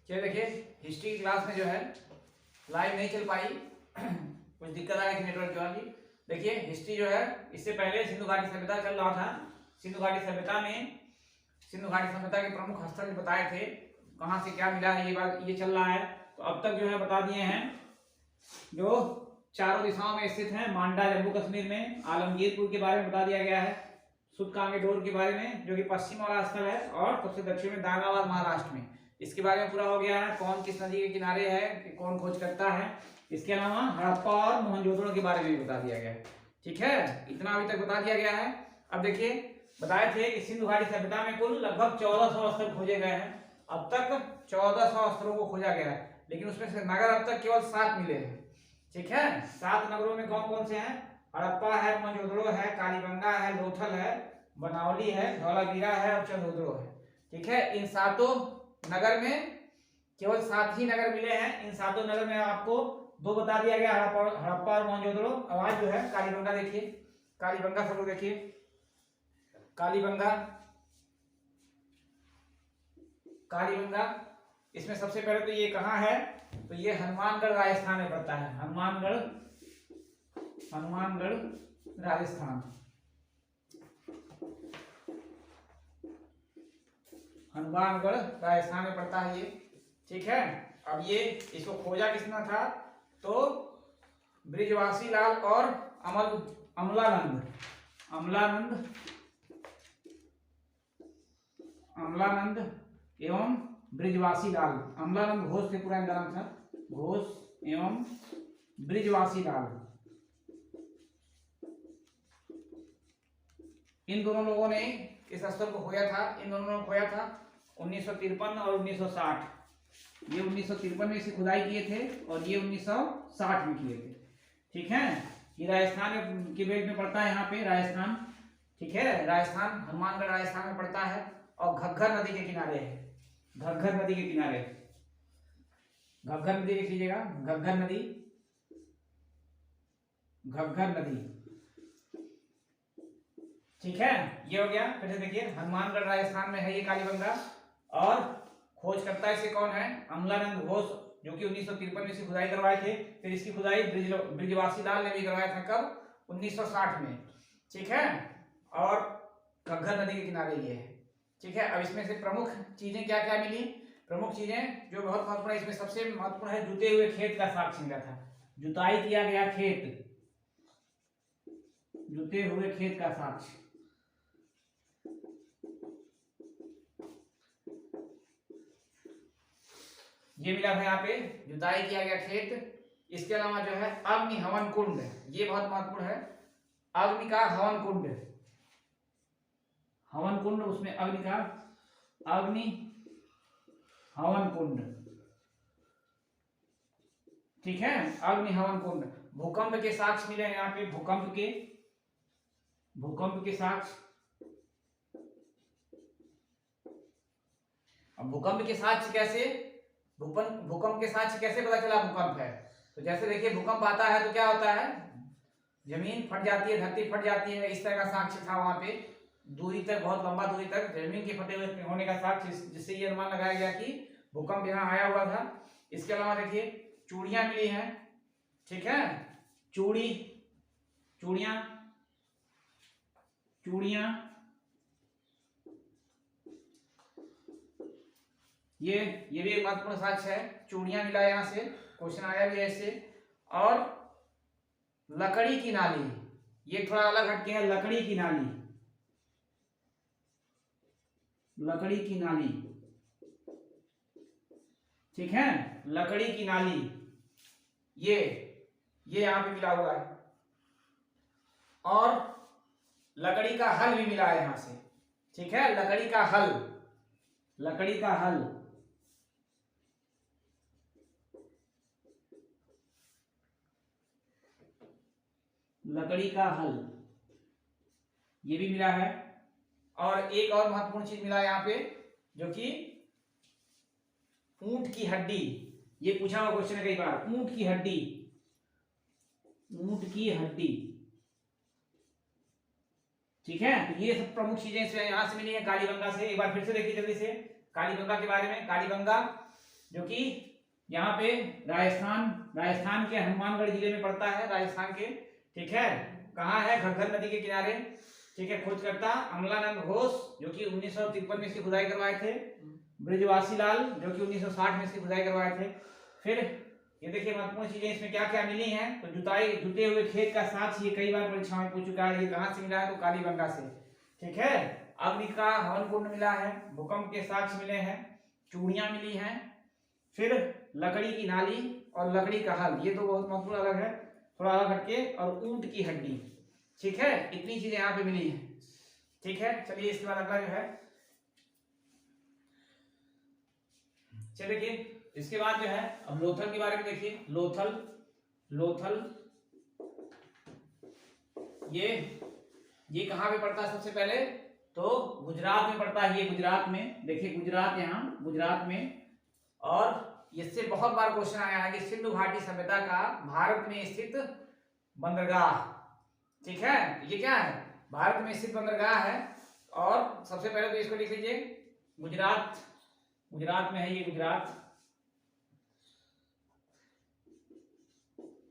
चलिए देखिए, हिस्ट्री की क्लास में जो है लाइव नहीं चल पाई कुछ दिक्कत आ रही थी नेटवर्क की वाली। देखिए हिस्ट्री जो है, इससे पहले सिंधु घाटी सभ्यता चल रहा था। सिंधु घाटी सभ्यता में सिंधु घाटी सभ्यता के प्रमुख स्थल बताए थे, कहाँ से क्या मिला है, ये बात ये चल रहा है। तो अब तक जो है बता दिए हैं, जो चारों दिशाओं में स्थित है। मांडा जम्मू कश्मीर में, आलमगीरपुर के बारे में बता दिया गया है, सुदकांगेडोर के बारे में जो कि पश्चिम वाला स्थल है, और सबसे दक्षिण में दानाबाद महाराष्ट्र में। इसके बारे में पूरा हो गया है, कौन किस नदी के किनारे है, कौन खोज करता है। इसके अलावा हड़प्पा और मोहनजोदड़ो के बारे में भी बता दिया गया है। ठीक है, इतना अभी तक बता दिया गया है। अब देखिए, बताए थे कि सिंधु घाटी सभ्यता में कुल लगभग 1400 स्थल खोजे गए हैं। अब तक 1400 स्थलों को खोजा गया है, लेकिन उसमें से नगर अब तक केवल 7 मिले हैं। ठीक है, 7 नगरों में कौन कौन से हैं? हड़प्पा है, मोहनजोदड़ो है, कालीबंगा है, लोथल है, बनावली है, धौलावीरा है और चंद्रद्रो है। ठीक है, इन 7 नगर में केवल 7 ही नगर मिले हैं। इन 7 नगर में आपको 2 बता दिया गया, हड़प्पा और मोहनजोदड़ो। आवाज जो है कालीबंगा, देखिए कालीबंगा सब लोग देखिए, कालीबंगा कालीबंगा इसमें सबसे पहले तो ये कहाँ है, तो ये हनुमानगढ़ राजस्थान में पड़ता है। हनुमानगढ़ राजस्थान, हनुमानगढ़ राजस्थान में पड़ता है ये। ठीक है, अब ये इसको खोजा किसने था, तो बृजवासी लाल और अमलानंद एवं बृजवासी लाल। अमलानंद घोष से पूरा नाम था, घोष एवं बृजवासी लाल। इन दोनों लोगों ने इस स्थल को खोया था। इन दोनों ने खोया था 1953 और 1960। ये 1953 में इसे खुदाई किए थे और ये 1960 में किए थे। ठीक है, ये राजस्थान के बेल्ट में पड़ता है, यहाँ पे राजस्थान। ठीक है, राजस्थान, हनुमानगढ़ राजस्थान में पड़ता है और घग्गर नदी के किनारे है। घग्गर नदी के किनारे, घग्गर नदी देख लीजिएगा, घग्गर नदी, घग्गर नदी। ठीक है, ये हो गया। फिर से देखिए, हनुमानगढ़ राजस्थान में है ये कालीबंगा, और खोज करता है इसे कौन है, अमलानंद घोष, जो कि 1953 में इसकी खुदाई करवाए थे। फिर इसकी खुदाई बृजवासी लाल ने भी करवाया था, कब, 1960 में। ठीक है, और घग्गर नदी के किनारे ये है। ठीक है, अब इसमें से प्रमुख चीजें क्या क्या मिली, प्रमुख चीजें जो बहुत महत्वपूर्ण है, इसमें सबसे महत्वपूर्ण है जुते हुए खेत का साक्ष्य मिला था। जुताई किया गया खेत, जुते हुए खेत का साक्ष्य। ये मिला था यहाँ पे, जुताई किया गया खेत। इसके अलावा जो है अग्नि हवन कुंड, ये बहुत महत्वपूर्ण है। अग्नि का हवन कुंड, हवन कुंड, उसमें अग्नि का, अग्नि हवन कुंड। ठीक है, अग्नि हवन कुंड। भूकंप के साक्ष्य मिले हैं यहाँ पे, भूकंप के साक्ष्य। अब भूकंप के साक्ष्य कैसे, भूकंप के साक्ष्य कैसे पता चला भूकंप है, तो जैसे देखिए भूकंप आता है तो क्या होता है, जमीन फट जाती है, धरती फट जाती है, इस तरह का साक्ष्य था वहां पे। दूरी तक, बहुत लंबा दूरी तक जमीन के फटे हुए होने का साक्ष्य, जिससे ये अनुमान लगाया गया कि भूकंप यहाँ आया हुआ था। इसके अलावा देखिए चूड़ियां मिली हैं। ठीक है, चूड़ियां ये भी एक महत्वपूर्ण साक्ष्य है। चूड़ियां मिला यहाँ से, क्वेश्चन आया भी ऐसे। और लकड़ी की नाली, ये थोड़ा अलग हटके है, लकड़ी की नाली, लकड़ी की नाली। ठीक है, लकड़ी की नाली, ये यहां पे मिला हुआ है। और लकड़ी का हल भी मिला है यहां से। ठीक है, लकड़ी का हल, लकड़ी का हल। लकड़ी का हल ये भी मिला है। और एक और महत्वपूर्ण चीज मिला है यहाँ पे, जो कि ऊंट की हड्डी। ये पूछा हुआ क्वेश्चन है कई बार, ऊंट की हड्डी, ऊंट की हड्डी। ठीक है, तो ये सब प्रमुख चीजें यहाँ से मिली है कालीबंगा से। एक बार फिर से देखिए जल्दी से कालीबंगा के बारे में। कालीबंगा जो कि यहाँ पे राजस्थान के हनुमानगढ़ जिले में पड़ता है, राजस्थान के। ठीक है, कहाँ है? घग्गर नदी के किनारे। ठीक है, खोजकर्ता अमलानंद घोष जो कि 1953 में इसकी खुदाई करवाए थे। ब्रिजवासी लाल जो कि 1960 में इसकी खुदाई करवाए थे। फिर ये देखिए महत्वपूर्ण चीजें इसमें क्या क्या मिली हैं। तो जुते हुए खेत का साक्ष्य, ये कई बार परीक्षा में पूछ चुका है। ये कहाँ से मिला है? तो कालीबंगा से। ठीक है, अग्नि का हवन कुंड मिला है, भूकंप के साक्ष्य मिले हैं, चूड़ियां मिली हैं, फिर लकड़ी की नाली और लकड़ी का हल, ये तो बहुत महत्वपूर्ण अलग है, थोड़ा अलग हटके, और ऊंट की हड्डी। ठीक है, इतनी चीजें यहाँ पे मिली है। ठीक है, चलिए इसके बाद अगला जो है, चलिए देखिए इसके बाद जो है अब लोथल के बारे में देखिए। लोथल ये कहाँ पे पड़ता है? सबसे पहले तो गुजरात में पड़ता है। ये गुजरात में, देखिए गुजरात, यहाँ गुजरात में। और इससे बहुत बार क्वेश्चन आया है कि सिंधु घाटी सभ्यता का भारत में स्थित बंदरगाह। ठीक है, ये क्या है? भारत में स्थित बंदरगाह है। और सबसे पहले तो इसको लिख लीजिए, गुजरात में है ये, गुजरात।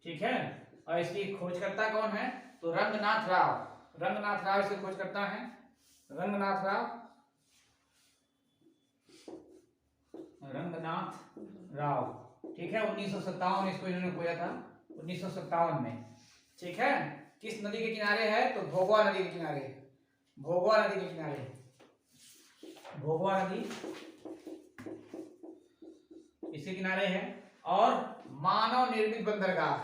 ठीक है, और इसकी खोजकर्ता कौन है? तो रंगनाथ राव इसके खोजकर्ता है, रंगनाथ राव। ठीक है, 1957 इसको इन्होंने खोजा था, 1957 में। ठीक है, किस नदी के किनारे है? तो भोगवा नदी के किनारे, भोगवा नदी इसके किनारे है। और मानव निर्मित बंदरगाह।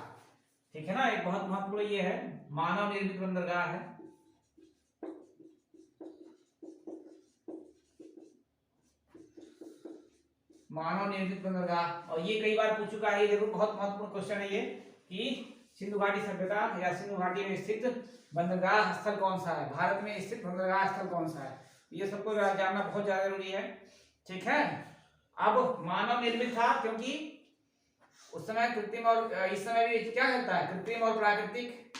ठीक है ना, एक बहुत महत्वपूर्ण ये है, मानव निर्मित बंदरगाह है। मानव निर्मित बंदरगाह, और ये कई बार पूछ चुका है, ये जरूर बहुत महत्वपूर्ण क्वेश्चन है ये, कि सिंधु घाटी सभ्यता या सिंधु घाटी में स्थित बंदरगाह स्थल कौन सा है? भारत में स्थित बंदरगाह स्थल कौन सा है? ये सबको जानना बहुत ज्यादा जरूरी है। ठीक है, अब मानव निर्मित था क्योंकि उस समय कृत्रिम, और इस समय भी क्या चलता है? कृत्रिम और प्राकृतिक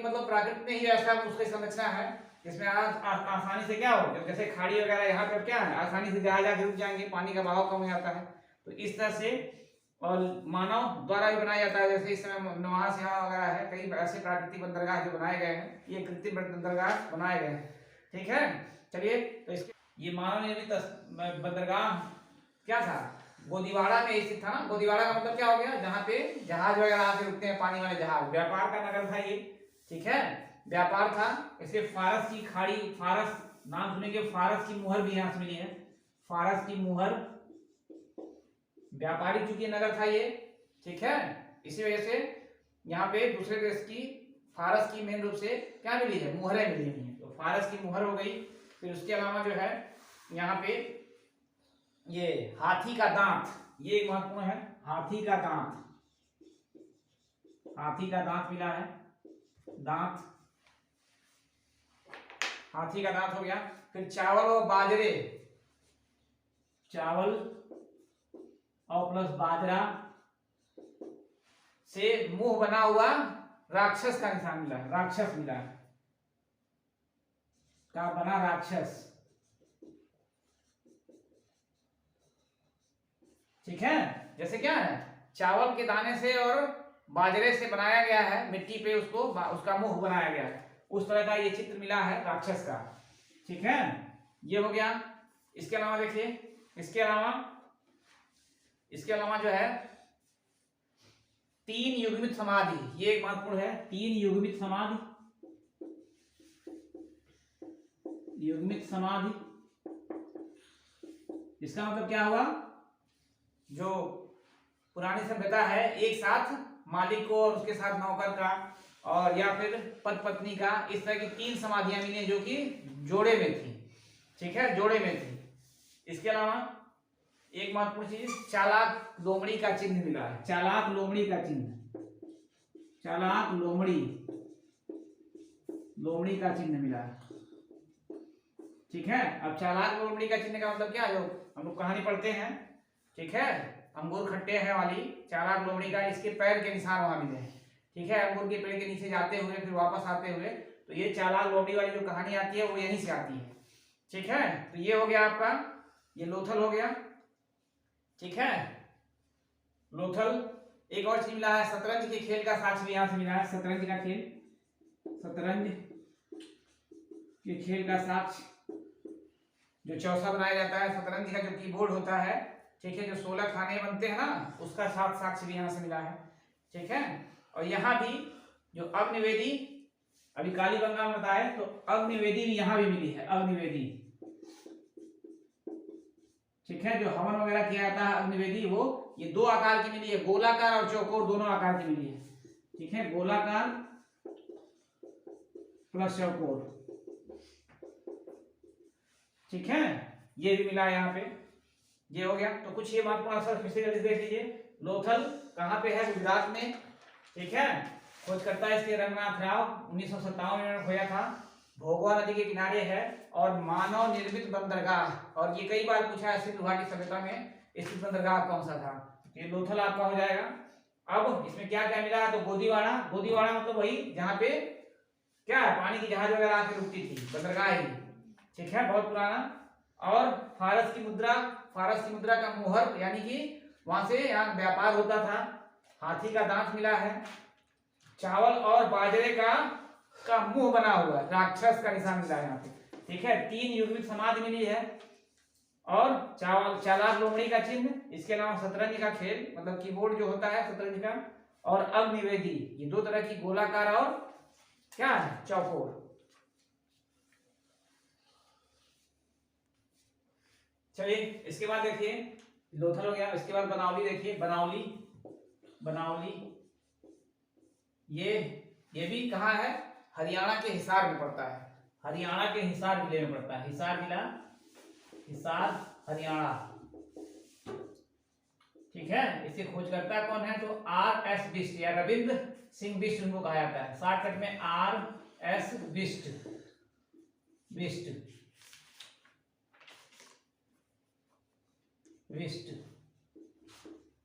मतलब प्राकृतिक में ही ऐसा उसकी संरचना है जिसमें आसानी से क्या हो, जैसे खाड़ी वगैरह यहाँ पर क्या है, आसानी से जहाज आगे रुक जाएंगे, पानी का बहाव कम हो जाता है। तो इस तरह से, और मानव द्वारा भी बनाया जाता है, जैसे इस समय नवास यहाँ वगैरह है, कई ऐसे प्राकृतिक बंदरगाह जो बनाए गए हैं, ये कृत्रिम बंदरगाह बनाए गए हैं। ठीक है, चलिए तो इसके ये मानव निर्मित बंदरगाह क्या था? गोदीवाड़ा में स्थित था ना। गोदीवाड़ा का मतलब क्या हो गया? जहाँ पे जहाज वगैरह आके रुकते हैं, पानी वाले जहाज। व्यापार का नगर था ये। ठीक है, व्यापार था। इसके फारस की खाड़ी, फारस नाम सुनेंगे, फारस की मुहर भी यहाँ से मिली है, फारस की मुहर। व्यापारी चूंकि नगर था ये। ठीक है, इसी वजह से यहाँ पे दूसरे देश की फारस की मेन रूप से क्या मिली है? मुहरें मिली हुई हैं, तो फारस की मुहर हो गई। फिर उसके अलावा जो है यहाँ पे ये हाथी का दांत, ये एक महत्वपूर्ण है, हाथी का दांत मिला है, दांत, हाथी का दांत हो गया। फिर चावल और बाजरे, चावल और प्लस बाजरा से मुंह बना हुआ राक्षस का निशान मिला है, राक्षस मिला है, का बना राक्षस। ठीक है, जैसे क्या है, चावल के दाने से और बाजरे से बनाया गया है, मिट्टी पे उसको उसका मुंह बनाया गया है, उस तरह का ये चित्र मिला है राक्षस का। ठीक है, ये हो गया। इसके अलावा देखिए, इसके अलावा जो है 3 युग्मित समाधि, ये एक महत्वपूर्ण है, 3 युग्मित समाधि। इसका मतलब क्या हुआ? जो पुरानी सभ्यता है, एक साथ मालिक को और उसके साथ नौकर का, और या फिर पति पत्नी का, इस तरह की 3 समाधियां मिली हैं जो कि जोड़े में थी। ठीक है, जोड़े में थी। इसके अलावा एक महत्वपूर्ण चीज, चालाक लोमड़ी का चिन्ह मिला है, चालाक लोमड़ी का चिन्ह मिला है। ठीक है, अब चालाक लोमड़ी का चिन्ह का मतलब क्या है? जो हम लोग कहानी पढ़ते हैं, ठीक है, अंगूर खट्टे हैं वाली, चालाक लोमड़ी का, इसके पैर के निशान वहां मिले हैं। ठीक है, अंगूर के पेड़ के नीचे जाते हुए फिर वापस आते हुए, तो ये चालाक लोमड़ी वाली जो कहानी आती है वो यहीं से आती है। ठीक है, तो ये हो गया आपका, ये लोथल हो गया। ठीक है। लोथल। एक और चीज मिला है, शतरंज के खेल का साक्ष्य भी यहाँ से मिला है। शतरंज का खेल, शतरंज के खेल का साक्ष्य, जो चौसा बनाया जाता है, शतरंज का जो कीबोर्ड होता है, ठीक है, जो 16 खाने बनते हैं ना, उसका साक्ष्य भी यहाँ से मिला है। ठीक है। और यहाँ भी जो अग्निवेदी, अभी कालीबंगा में बताया, तो अग्निवेदी भी यहाँ भी मिली है, अग्निवेदी। ठीक है, जो हवन वगैरह किया जाता है अग्निवेदी, वो ये दो आकार की मिली है, गोलाकार और चौकोर दोनों आकार की मिली है। ठीक है, गोलाकार प्लस चौकोर। ठीक है, ये भी मिला है यहाँ पे, ये हो गया। तो कुछ ये महत्वपूर्ण अवसर फिर से जल्दी देख लीजिए। लोथल कहाँ पे है? गुजरात में। ठीक है, खोज करता है इसके रंगनाथ राव, 1957 में खोया था। भोगवा नदी के किनारे है और मानव निर्मित बंदरगाह, और ये कई बार पूछा है सिंधु घाटी सभ्यता में स्थित बंदरगाह कौन सा था। ये लोथल आपका हो जाएगा। अब इसमें क्या क्या मिला है? तो गोदीवाड़ा, गोदीवाड़ा मतलब वही जहाँ पे क्या है, पानी की जहाज वगैरह आके रुकती थी, बंदरगाह ही। ठीक है, बहुत पुराना। और फारस की मुद्रा, फारस की मुद्रा का मुहर, यानी कि वहां से यहाँ व्यापार होता था। हाथी का दांत मिला है। चावल और बाजरे का मुंह बना हुआ है, राक्षस का निशान मिला है यहाँ पे। ठीक है, 3 युग्मित समाधि मिली है और चालाक लोमड़ी का चिन्ह। इसके अलावा शतरंज का खेल, मतलब कीबोर्ड जो होता है शतरंज का, और अग्निवेदी, ये 2 तरह की गोलाकार और क्या है, चौकोर। चलिए इसके बाद देखिए, लोथल हो गया। इसके बाद बनावली देखिए, बनावली, बनावली ये भी कहाँ है? हरियाणा के हिसार में पड़ता है, हरियाणा के हिसार जिले में पड़ता है। हिसार जिला, हिसार हरियाणा। ठीक है, इसके खोजकर्ता कौन है? तो R.S. बिष्ट या रविंद्र सिंह बिष्ट उनको कहा जाता है, शॉर्टकट में R.S. बिष्ट, बिष्ट, बिष्ट।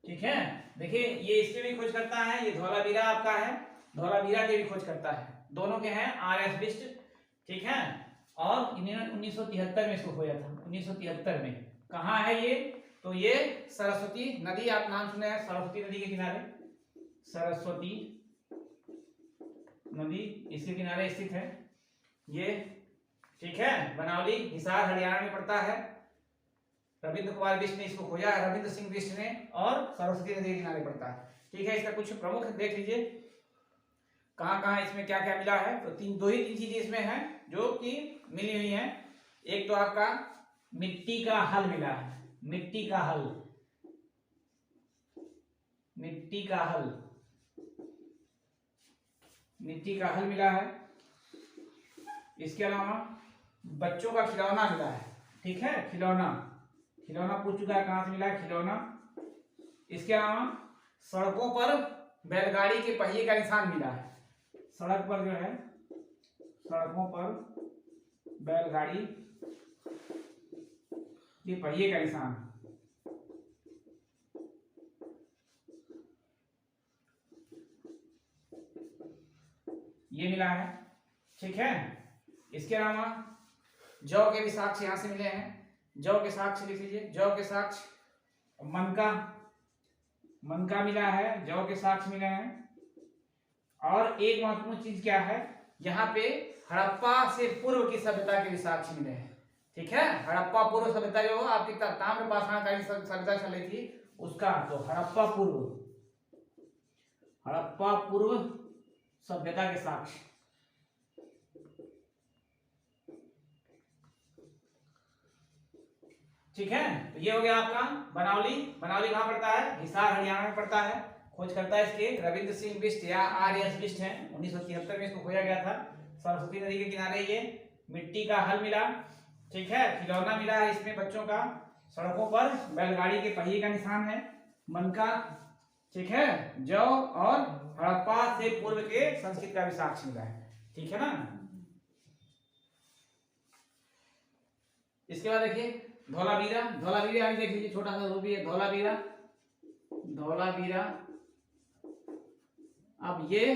ठीक है, देखिए ये इसके भी खोज करता है, ये धौलावीरा आपका है, धौलावीरा के भी खोज करता है, दोनों के हैं R.S. बिष्ट। ठीक है, और इन्होंने 1973 में इसको खोजा था, 1973 में। कहाँ है ये? तो ये सरस्वती नदी, आप नाम सुने हैं, सरस्वती नदी के किनारे, सरस्वती नदी इसके किनारे स्थित है ये। ठीक है, बनावली हिसार हरियाणा में पड़ता है। रविंद्र कुमार बिष्ट ने इसको खोजा है, रविंद्र सिंह बिष्ट ने, और सरस्वती नदी के किनारे पड़ता है। ठीक है, इसका कुछ प्रमुख देख लीजिए, कहाँ कहाँ इसमें क्या क्या मिला है। तो 3 चीजें इसमें हैं जो कि मिली हुई हैं। एक तो आपका मिट्टी का हल मिला है, मिट्टी का हल, मिट्टी का हल, मिट्टी का हल मिला है। इसके अलावा बच्चों का खिलौना मिला है। ठीक है, खिलौना, खिलौना पूछ चुका है, कहां से मिला है खिलौना। इसके अलावा सड़कों पर बैलगाड़ी के पहिए का निशान मिला है, सड़क पर जो है, सड़कों पर बैलगाड़ी के पहिए का निशान, ये मिला है। ठीक है, इसके अलावा जौ के भी साक्ष्य यहां से मिले हैं, जौ के साक्ष्य लिख लीजिए, जौ के साक्ष्य। मनका, मनका मिला है, जौ के साक्ष्य मिले हैं। और एक महत्वपूर्ण चीज क्या है, यहाँ पे हड़प्पा से पूर्व की सभ्यता के भी साक्ष्य मिले हैं। ठीक है, हड़प्पा पूर्व सभ्यता जो आपकी ताम्र पाषाणकालीन सभ्यता चल रही थी उसका, तो हड़प्पा पूर्व, हड़प्पा पूर्व सभ्यता के साक्ष्य। ठीक है, तो ये हो गया आपका बनावली। बनावली कहाँ पड़ता है? हिसार हरियाणा में पड़ता है। खोज करता है इसके रविंद्र सिंह बिष्ट या R.S. बिष्ट है, 1973 में इसको खोजा गया था। सरस्वती नदी के किनारे ये मिट्टी का हल मिला। ठीक है, खिलौना मिला है इसमें बच्चों का, सड़कों पर बैलगाड़ी के पहिए का निशान है, मनका, ठीक है, जौ, और हड़प्पा से पूर्व के संस्कृत का भी साक्ष्य मिला है। ठीक है ना। इसके बाद देखिए धौलावीरा, धौलावीरा अभी देख लीजिए, छोटा सा रूप है धौलावीरा, धौलावीरा। अब ये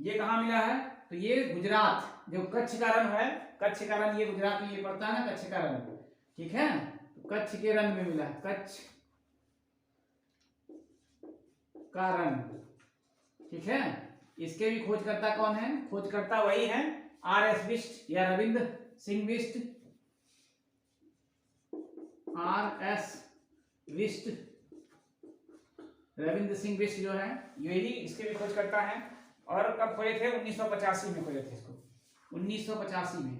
कहाँ मिला है? तो ये गुजरात, जो कच्छ का रण है, कच्छ का रण ये गुजरात में ये पड़ता है ना, कच्छ का रण। ठीक है, कच्छ के रण में मिला, कच्छ का रण, ठीक है। इसके भी खोजकर्ता कौन है? खोजकर्ता वही है R.S. बिष्ट या रविंद्र सिंह बिष्ट, R.S. बिष्ट, रविंद्र सिंह बिष्ट जो है यही इसके भी खोजकर्ता हैं। और कब खोजे थे? 1985 में खोजे थे इसको, 1985 में,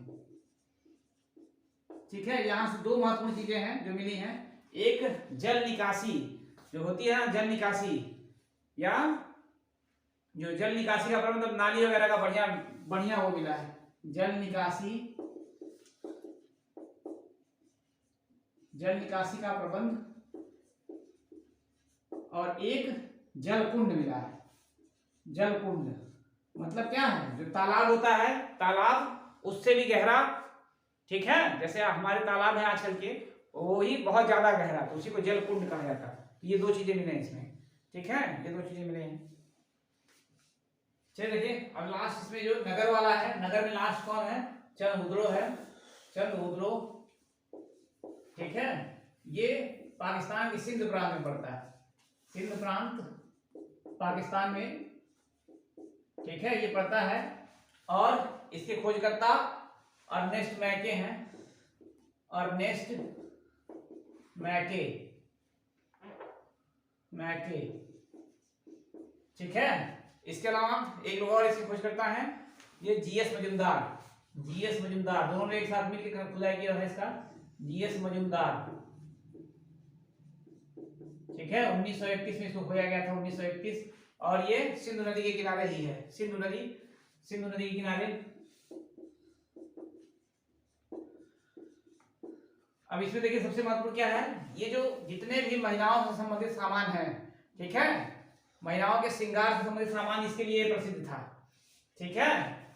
ठीक है। यहाँ से दो महत्वपूर्ण चीजें हैं जो मिली हैं। एक जल निकासी जो होती है ना, जल निकासी या जो जल निकासी का प्रबंध, नाली वगैरह का बढ़िया बढ़िया वो मिला है, जल निकासी, जल निकासी का प्रबंध। और एक जल कुंड मिला है, जल कुंड मतलब क्या है? जो तालाब होता है, तालाब उससे भी गहरा, ठीक है। जैसे हमारे तालाब है आजकल के, वो ही बहुत ज्यादा गहरा, तो उसी को जल कुंड कहा जाता है। ये दो चीजें मिले इसमें, ठीक है, ये दो चीजें मिले हैं। चलिए देखिए अब लास्ट इसमें जो नगर वाला है, नगर में लास्ट कौन है? चंद्रहुद्रो है, चंद्रहुद्रो, ठीक है। ये पाकिस्तान के सिंध प्रांत में पड़ता है, सिंध प्रांत पाकिस्तान में, ठीक है, ये पड़ता है। और इसके खोजकर्ता अर्नेस्ट मैके हैं, अर्नेस्ट मैके, मैके, ठीक है। इसके अलावा एक लोग और इसके खोजकर्ता हैं, ये जीएस मजुमदार, जीएस मजुमदार, दोनों ने एक साथ मिलकर खुदाई किया है इसका, जीएस मजुमदार, ठीक है। 1931 में इसको खोजा गया था, 1931। और ये सिंधु नदी के किनारे ही है, सिंधु नदी, सिंधु नदी के किनारे। अब इसमें देखिए सबसे महत्वपूर्ण क्या है, ये जो जितने भी महिलाओं से संबंधित सामान है, ठीक है, महिलाओं के श्रृंगार से संबंधित सामान इसके लिए प्रसिद्ध था, ठीक है।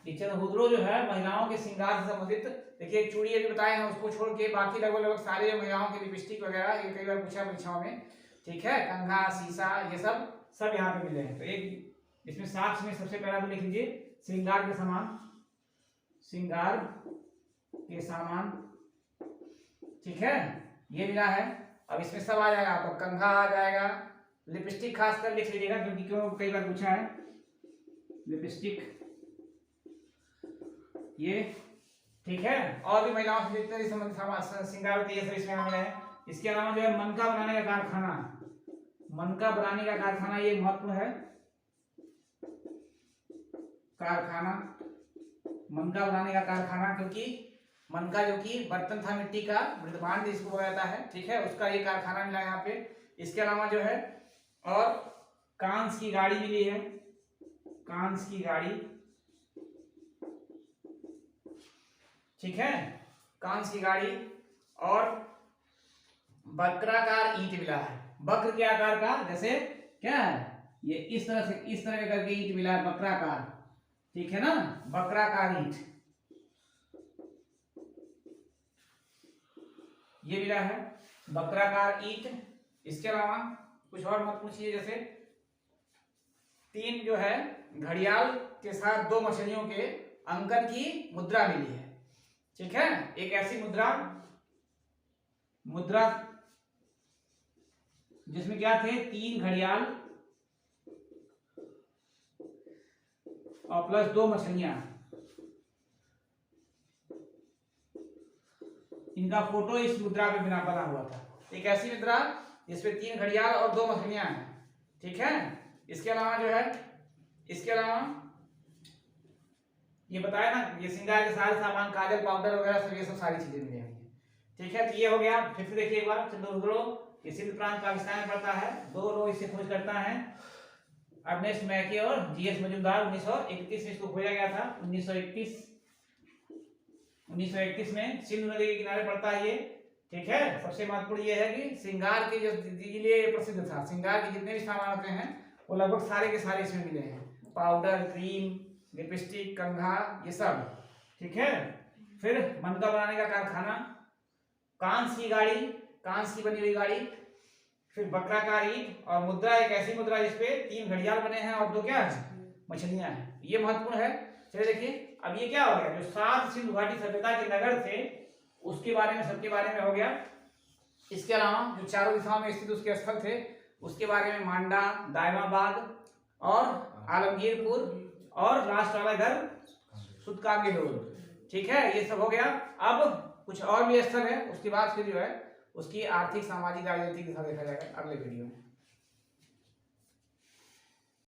ये चंद्रहुद्रो जो है महिलाओं के श्रृंगार से संबंधित, देखिए चूड़ी अभी बताए हैं, उसको छोड़ के बाकी लगभग सारे महिलाओं के लिपस्टिक वगैरह, ये कई बार पूछा परीक्षाओं में, ठीक है, कंघा, शीशा, ये सब यहाँ पे मिले हैं। तो एक इसमें साक्ष्य में सबसे पहला तो लिख लीजिए श्रृंगार के सामान, श्रृंगार के सामान, ठीक है, ये मिला है। अब इसमें सब आ जाएगा, आपका कंघा आ जाएगा, लिपस्टिक खासकर लिख लीजिएगा क्योंकि क्यों कई बार पूछा है, लिपस्टिक ये, ठीक है। और भी महिलाओं से जितने भी संबंधित श्रृंगार होती है सब इसमें मिले हैं। इसके अलावा जो है मनका बनाने का कारखाना, मनका बनाने का कारखाना, ये महत्व है, कारखाना, मनका बनाने का कारखाना, क्योंकि मनका जो कि बर्तन था मिट्टी का, मृदभांड जिसको बोला जाता है, ठीक है, उसका ये कारखाना मिला यहाँ पे। इसके अलावा जो है और कांस की गाड़ी मिली है, कांस की गाड़ी, ठीक है, कांस की गाड़ी। और वक्राकार ईंट मिला है, वक्र के आकार का, जैसे क्या है ये इस तरह से, इस तरह का करके ईंट मिला है, वक्राकार, ठीक है ना, वक्राकार ईंट ये मिला है, वक्राकार ईंट। इसके अलावा कुछ और महत्वपूर्ण चीजें, जैसे 3 जो है घड़ियाल के साथ 2 मछलियों के अंकन की मुद्रा मिली है, ठीक है। एक ऐसी मुद्रा, मुद्रा जिसमें क्या थे 3 घड़ियाल और प्लस 2 मछलियां, इनका फोटो इस मुद्रा पे बना हुआ था। एक ऐसी मुद्रा जिसमें 3 घड़ियाल और 2 मछलियां हैं, ठीक है। इसके अलावा जो है, इसके अलावा ये बताया ना, ये श्रृंगार के सारे सामान, काजल, पाउडर वगैरह सब, ये सब सारी चीजें मिली हैं, ठीक है। तो ये हो गया। फिर से देखिए एक बार, चंद्रहुद्रो ये सिंध प्रांत पाकिस्तान में पड़ता है, 2 लोग इससे खोज करता है, अर्नेस्ट मैके और जीएस मजुमदार। 1931 में इसको खोजा गया था, 1931 में सिंधु नदी के किनारे पड़ता है ये, ठीक है। सबसे महत्वपूर्ण ये है कि श्रृंगार के जो लिए प्रसिद्ध था, श्रृंगार के जितने भी सामान होते हैं वो लगभग सारे के सारे इसमें मिले हैं, पाउडर, क्रीम, लिपस्टिक, कंघा, ये सब, ठीक है। फिर मनका बनाने का कारखाना, कांस की गाड़ी, कांस की बनी हुई गाड़ी, फिर वक्राकार ईंट, और मुद्रा एक ऐसी मुद्रा जिसपे 3 घड़ियाल बने हैं और 2 क्या है मछलियां हैं, ये महत्वपूर्ण है। चलिए देखिए अब ये क्या हो गया, जो 7 सिंधु घाटी सभ्यता के नगर थे उसके बारे में, सबके बारे में हो गया। इसके अलावा जो चारों दिशाओं में स्थित उसके स्थल थे उसके बारे में मांडा, दायमाबाद और आलमगीरपुर और लास्ट वाला इधर सुतकांगेलोर। ठीक है, ये सब हो गया। अब कुछ और भी स्थल है, उसके बाद फिर जो है उसकी आर्थिक, सामाजिक, राजनीतिक दिशा देखा जाएगा अगले वीडियो में।